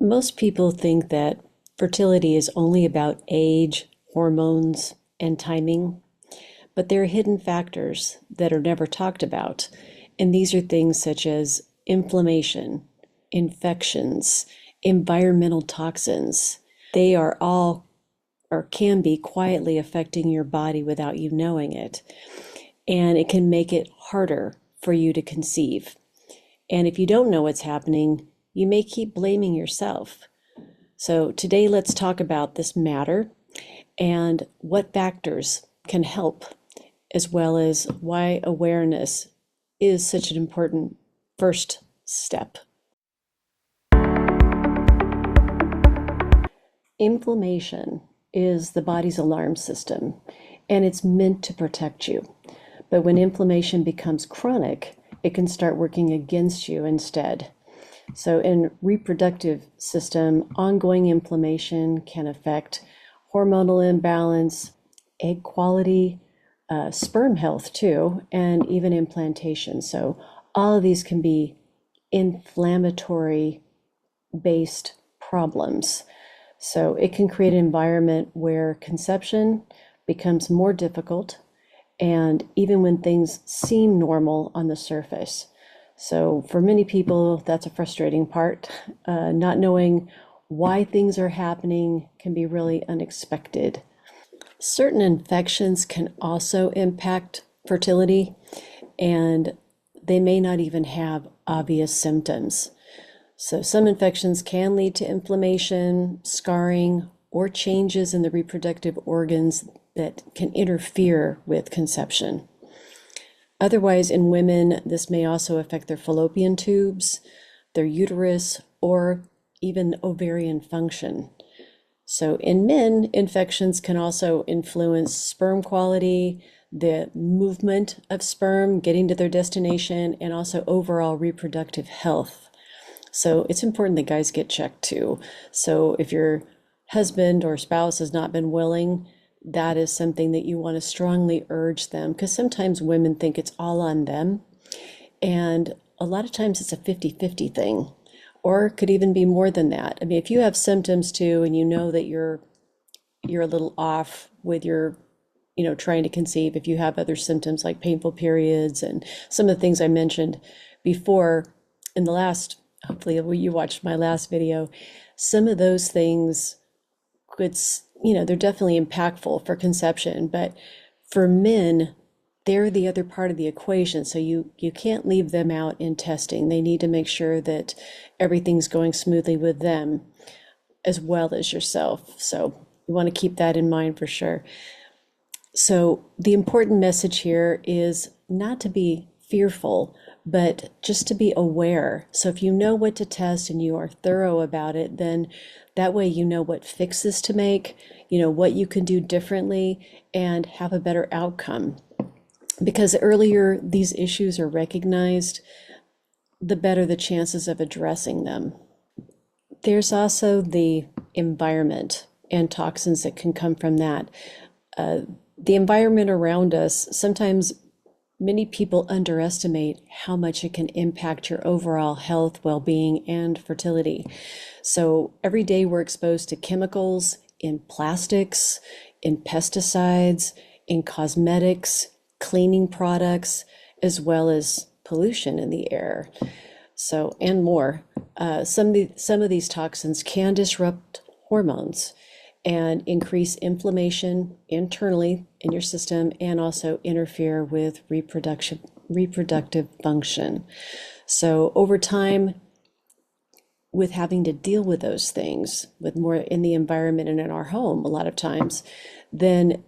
Most people think that fertility is only about age, hormones, and timing, but there are hidden factors that are never talked about. And these are things such as inflammation, infections, environmental toxins. They are all or can be quietly affecting your body without you knowing it. And it can make it harder for you to conceive. And if you don't know what's happening, you may keep blaming yourself. So today, let's talk about this matter and what factors can help, as well as why awareness is such an important first step. Inflammation is the body's alarm system, and it's meant to protect you. But when inflammation becomes chronic, it can start working against you instead. So in reproductive system, ongoing inflammation can affect hormonal imbalance, egg quality, sperm health too, and even implantation. So all of these can be inflammatory based problems. So it can create an environment where conception becomes more difficult, and even when things seem normal on the surface. So for many people, that's a frustrating part. Not knowing why things are happening can be really unexpected. Certain infections can also impact fertility, and they may not even have obvious symptoms. So some infections can lead to inflammation, scarring, or changes in the reproductive organs that can interfere with conception. Otherwise, in women, this may also affect their fallopian tubes, their uterus, or even ovarian function. So in men, infections can also influence sperm quality, the movement of sperm getting to their destination, and also overall reproductive health. So it's important that guys get checked too. So if your husband or spouse has not been willing, that is something that you want to strongly urge them, because sometimes women think it's all on them. And a lot of times it's a 50-50 thing, or it could even be more than that. I mean, if you have symptoms too, and you know that you're a little off with your, trying to conceive, if you have other symptoms like painful periods and some of the things I mentioned before in the last, hopefully you watched my last video, some of those things could, they're definitely impactful for conception, but for men, they're the other part of the equation. So you can't leave them out in testing. They need to make sure that everything's going smoothly with them as well as yourself. So you want to keep that in mind for sure. So the important message here is not to be fearful, but just to be aware. So if you know what to test and you are thorough about it, then that way you know what fixes to make, what you can do differently and have a better outcome. Because the earlier these issues are recognized, the better the chances of addressing them. There's also the environment and toxins that can come from that. The environment around us, sometimes many people underestimate how much it can impact your overall health, well-being, and fertility. So every day we're exposed to chemicals in plastics, in pesticides, in cosmetics, cleaning products, as well as pollution in the air. So, and more. Some of these toxins can disrupt hormones and increase inflammation internally in your system, and also interfere with reproductive function. So over time, with having to deal with those things, with more in the environment and in our home a lot of times, then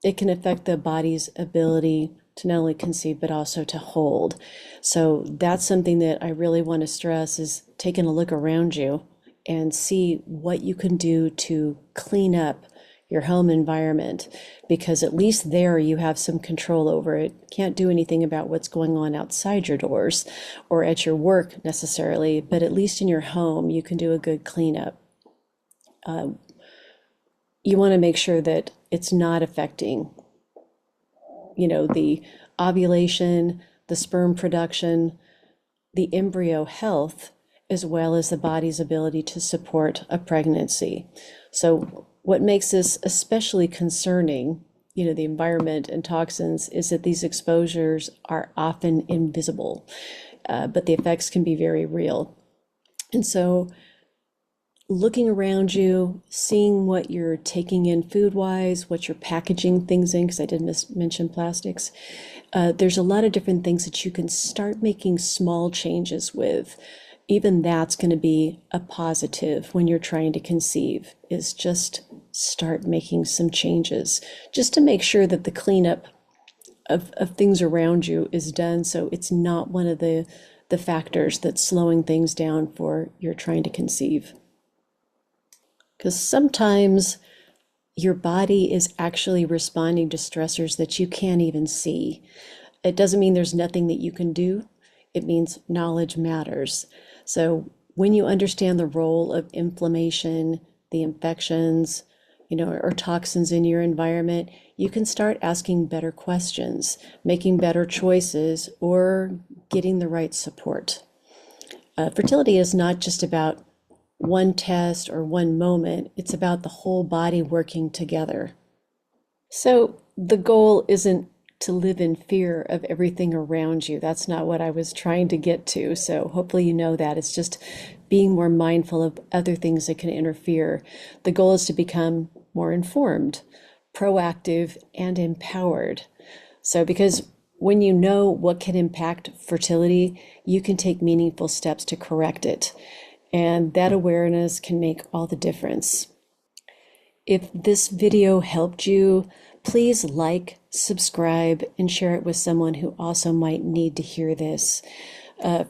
it can affect the body's ability to not only conceive, but also to hold. So that's something that I really want to stress, is taking a look around you and see what you can do to clean up your home environment, because at least there you have some control over it. Can't do anything about what's going on outside your doors or at your work necessarily, but at least in your home you can do a good cleanup. You want to make sure that it's not affecting, the ovulation, the sperm production, the embryo health, as well as the body's ability to support a pregnancy. So what makes this especially concerning, the environment and toxins, is that these exposures are often invisible, but the effects can be very real. And so looking around you, seeing what you're taking in food-wise, what you're packaging things in, because I did mention plastics, there's a lot of different things that you can start making small changes with. Even that's going to be a positive when you're trying to conceive, is just start making some changes, just to make sure that the cleanup of things around you is done, so it's not one of the factors that's slowing things down for you're trying to conceive. Because sometimes your body is actually responding to stressors that you can't even see. It doesn't mean there's nothing that you can do. It means knowledge matters. So when you understand the role of inflammation, the infections, or toxins in your environment, you can start asking better questions, making better choices, or getting the right support. Fertility is not just about one test or one moment, it's about the whole body working together. So the goal isn't to live in fear of everything around you. That's not what I was trying to get to. So hopefully you know that. It's just being more mindful of other things that can interfere. The goal is to become more informed, proactive, and empowered. So because when you know what can impact fertility, you can take meaningful steps to correct it. And that awareness can make all the difference. If this video helped you, please like, subscribe, and share it with someone who also might need to hear this.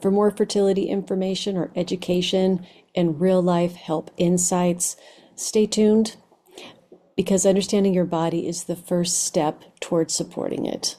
For more fertility information or education and real-life help insights, stay tuned, because understanding your body is the first step towards supporting it.